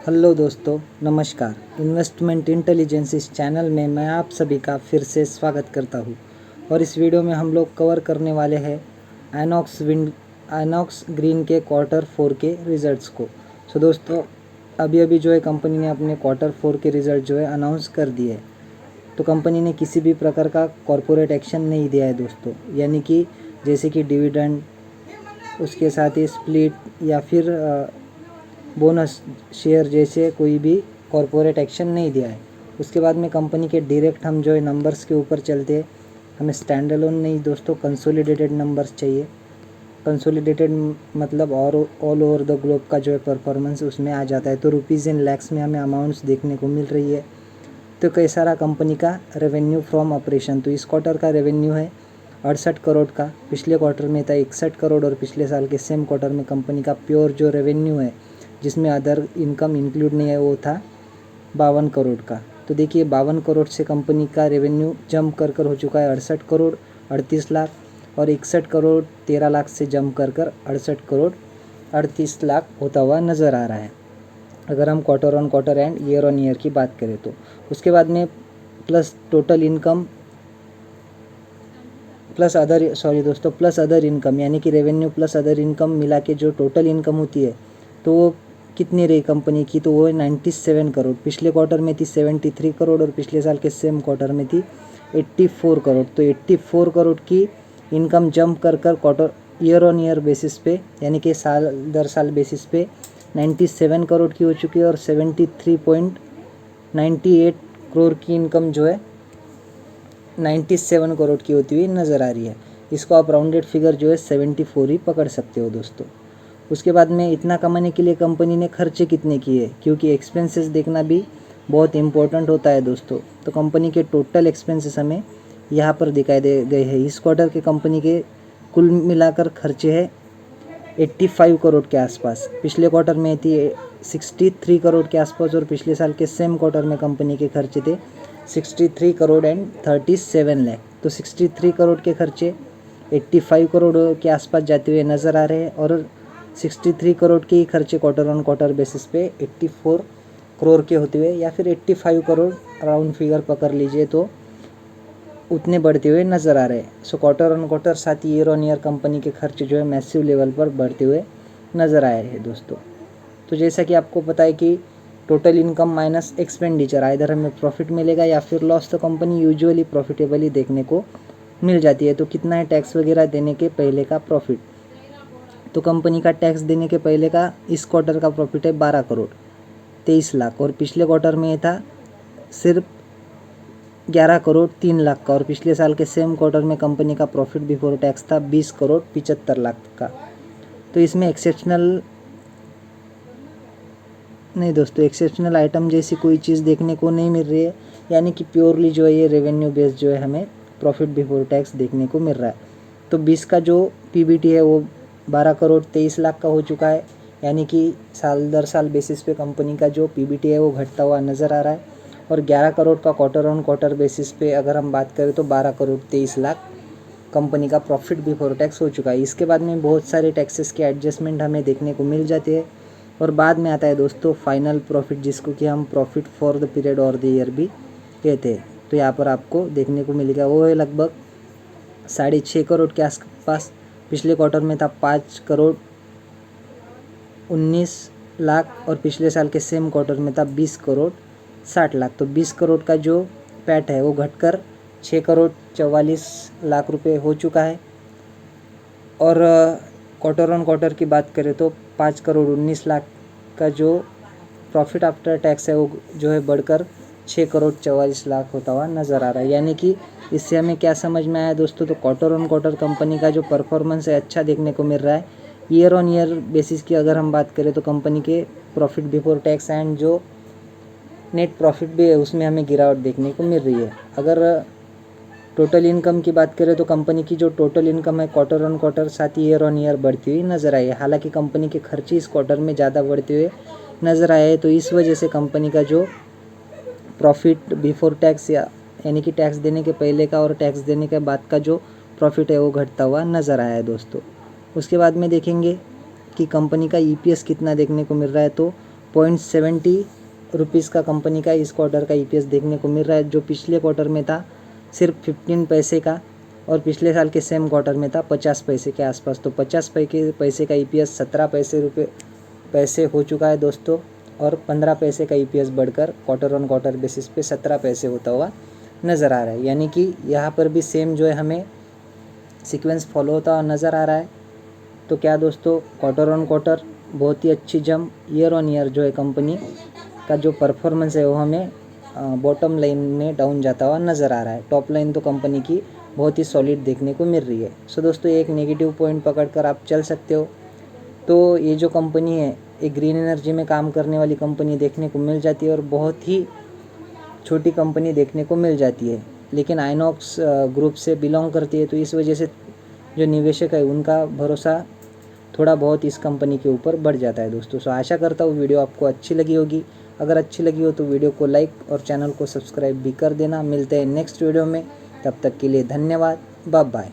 Hello दोस्तों, नमस्कार। Investment intelligence इस चैनल में मैं आप सभी का फिर से स्वागत करता हूं और इस वीडियो में हम लोग कवर करने वाले हैं आइनॉक्स ग्रीन के Q4 के रिज़ल्ट्स को। सो दोस्तों, अभी जो है कंपनी ने अपने Q4 के रिज़ल्ट जो है अनाउंस कर दिए है। तो कंपनी ने किसी भी प्रकार का कॉरपोरेट एक्शन नहीं दिया है दोस्तों, यानी कि जैसे कि डिविडेंड, उसके साथ ही स्प्लिट या फिर बोनस शेयर जैसे कोई भी कॉरपोरेट एक्शन नहीं दिया है। उसके बाद में कंपनी के डायरेक्ट हम जो है नंबर्स के ऊपर चलते हैं। हमें स्टैंड अलोन नहीं दोस्तों, कंसोलिडेटेड नंबर्स चाहिए। कंसोलिडेटेड मतलब और ऑल ओवर द ग्लोब का जो है परफॉर्मेंस उसमें आ जाता है। तो रुपीज़ इन लैक्स में हमें अमाउंट्स देखने को मिल रही है। तो कई सारा कंपनी का रेवेन्यू फ्रॉम ऑपरेशन, तो इस क्वार्टर का रेवेन्यू है 68 करोड़ का। पिछले क्वार्टर में था 61 करोड़ और पिछले साल के सेम क्वार्टर में कंपनी का प्योर जो रेवेन्यू है जिसमें अदर इनकम इंक्लूड नहीं है वो था 52 करोड़ का। तो देखिए 52 करोड़ से कंपनी का रेवेन्यू जंप कर हो चुका है 68 करोड़ 38 लाख, और 61 करोड़ 13 लाख से जंप कर 68 करोड़ 38 लाख होता हुआ नज़र आ रहा है, अगर हम quarter on quarter and year on year की बात करें तो। उसके बाद में plus total income plus other income, यानी कि रेवेन्यू प्लस अदर इनकम मिला के जो टोटल इनकम होती है तो वो कितनी रही कंपनी की, तो वो है 97 करोड़। पिछले क्वार्टर में थी 73 करोड़ और पिछले साल के सेम क्वार्टर में थी 84 करोड़। तो 84 करोड़ की इनकम जंप कर quarter year on year basis पे, यानी कि साल दर साल बेसिस पे 97 करोड़ की हो चुकी है और 73.98 करोड़ की इनकम जो है 97 करोड़ की होती हुई नज़र आ रही है। इसको आप राउंडेड फिगर जो है 74 ही पकड़ सकते हो दोस्तों। उसके बाद में इतना कमाने के लिए कंपनी ने खर्चे कितने किए, क्योंकि एक्सपेंसेस देखना भी बहुत इंपॉर्टेंट होता है दोस्तों। तो कंपनी के टोटल एक्सपेंसेस हमें यहाँ पर दिखाई दे गए हैं। इस क्वार्टर के कंपनी के कुल मिलाकर खर्चे हैं 85 करोड़ के आसपास। पिछले क्वार्टर में थी 63 करोड़ के आसपास और पिछले साल के सेम क्वार्टर में कंपनी के खर्चे थे 63 करोड़ एंड 37 लाख। तो 63 करोड़ के खर्चे 85 करोड़ के आसपास जाते हुए नज़र आ रहे हैं और 63 करोड़ के ही खर्चे क्वार्टर ऑन क्वार्टर बेसिस पे 84 करोड़ के होते हुए या फिर 85 करोड़ राउंड फिगर पकड़ लीजिए तो उतने बढ़ते हुए नज़र आ रहे हैं। सो क्वार्टर ऑन क्वार्टर साथ ही ईयर ऑन ईयर कंपनी के खर्चे जो है मैसिव लेवल पर बढ़ते हुए नज़र आए हैं दोस्तों। तो जैसा कि आपको पता है कि टोटल इनकम माइनस एक्सपेंडिचर, इधर हमें प्रॉफिट मिलेगा या फिर लॉस, तो कंपनी यूजुअली प्रॉफिटेबल ही देखने को मिल जाती है। तो कितना है टैक्स वगैरह देने के पहले का प्रॉफिट, तो कंपनी का टैक्स देने के पहले का इस क्वार्टर का प्रॉफिट है 12 करोड़ 23 लाख और पिछले क्वार्टर में ये था सिर्फ 11 करोड़ 3 लाख का, और पिछले साल के सेम क्वार्टर में कंपनी का प्रॉफिट बिफोर टैक्स था 20 करोड़ 75 लाख का। तो इसमें एक्सेप्शनल आइटम जैसी कोई चीज़ देखने को नहीं मिल रही है, यानी कि प्योरली जो है ये रेवेन्यू बेस जो है हमें प्रॉफिट बिफोर टैक्स देखने को मिल रहा है। तो 20 का जो पीबीटी है वो 12 करोड़ 23 लाख का हो चुका है, यानी कि साल दर साल बेसिस पे कंपनी का जो पीबीटी है वो घटता हुआ नज़र आ रहा है। और 11 करोड़ का क्वार्टर ऑन क्वार्टर बेसिस पे अगर हम बात करें तो 12 करोड़ 23 लाख कंपनी का प्रॉफिट बिफोर टैक्स हो चुका है। इसके बाद में बहुत सारे टैक्सेस के एडजस्टमेंट हमें देखने को मिल जाते हैं और बाद में आता है दोस्तों फाइनल प्रॉफिट, जिसको कि हम प्रॉफिट फॉर द पीरियड और द ईयर भी कहते हैं। तो यहाँ पर आपको देखने को मिलेगा वो है लगभग 6.5 करोड़ के आसपास। पिछले क्वार्टर में था 5 करोड़ 19 लाख और पिछले साल के सेम क्वार्टर में था 20 करोड़ 60 लाख। तो 20 करोड़ का जो पैट है वो घटकर 6 करोड़ 44 लाख रुपए हो चुका है। और क्वार्टर ऑन क्वार्टर की बात करें तो 5 करोड़ 19 लाख का जो प्रॉफिट आफ्टर टैक्स है वो जो है बढ़कर 6 करोड़ 44 लाख होता हुआ नज़र आ रहा है। यानी कि इससे हमें क्या समझ में आया दोस्तों, तो क्वार्टर ऑन क्वार्टर कंपनी का जो परफॉर्मेंस है अच्छा देखने को मिल रहा है। ईयर ऑन ईयर बेसिस की अगर हम बात करें तो कंपनी के प्रॉफिट बिफोर टैक्स एंड जो नेट प्रॉफिट भी है उसमें हमें गिरावट देखने को मिल रही है। अगर टोटल इनकम की बात करें तो कंपनी की जो टोटल इनकम है क्वार्टर ऑन क्वार्टर साथ ही ईयर ऑन ईयर बढ़ती हुई नज़र आई है। हालांकि कंपनी के खर्चे इस क्वार्टर में ज़्यादा बढ़ते हुए नज़र आए हैं, तो इस वजह से कंपनी का जो प्रॉफिट बिफोर टैक्स यानी कि टैक्स देने के पहले का और टैक्स देने के बाद का जो प्रॉफिट है वो घटता हुआ नज़र आया है दोस्तों। उसके बाद में देखेंगे कि कंपनी का ईपीएस कितना देखने को मिल रहा है, तो 0.70 रुपीज़ का कंपनी का इस क्वार्टर का EPS देखने को मिल रहा है, जो पिछले क्वार्टर में था सिर्फ 15 पैसे का और पिछले साल के सेम क्वार्टर में था 50 पैसे के आसपास। तो 50 पैसे का EPS 17 पैसे हो चुका है दोस्तों, और 15 पैसे का EPS बढ़कर क्वार्टर ऑन क्वार्टर बेसिस पे 17 पैसे होता हुआ नज़र आ रहा है। यानी कि यहाँ पर भी सेम जो है हमें सीक्वेंस फॉलो होता हुआ नज़र आ रहा है। तो क्या दोस्तों, क्वार्टर ऑन क्वार्टर बहुत ही अच्छी जंप, ईयर ऑन ईयर जो है कंपनी का जो परफॉर्मेंस है वो हमें बॉटम लाइन में डाउन जाता हुआ नज़र आ रहा है। टॉप लाइन तो कंपनी की बहुत ही सॉलिड देखने को मिल रही है। सो दोस्तों, एक नेगेटिव पॉइंट पकड़कर आप चल सकते हो। तो ये जो कंपनी है, एक ग्रीन एनर्जी में काम करने वाली कंपनी देखने को मिल जाती है और बहुत ही छोटी कंपनी देखने को मिल जाती है, लेकिन आइनॉक्स ग्रुप से बिलोंग करती है। तो इस वजह से जो निवेशक है उनका भरोसा थोड़ा बहुत इस कंपनी के ऊपर बढ़ जाता है दोस्तों। सो आशा करता हूँ वीडियो आपको अच्छी लगी होगी। अगर अच्छी लगी हो तो वीडियो को लाइक और चैनल को सब्सक्राइब भी कर देना। मिलते हैं नेक्स्ट वीडियो में, तब तक के लिए धन्यवाद, बाय बाय।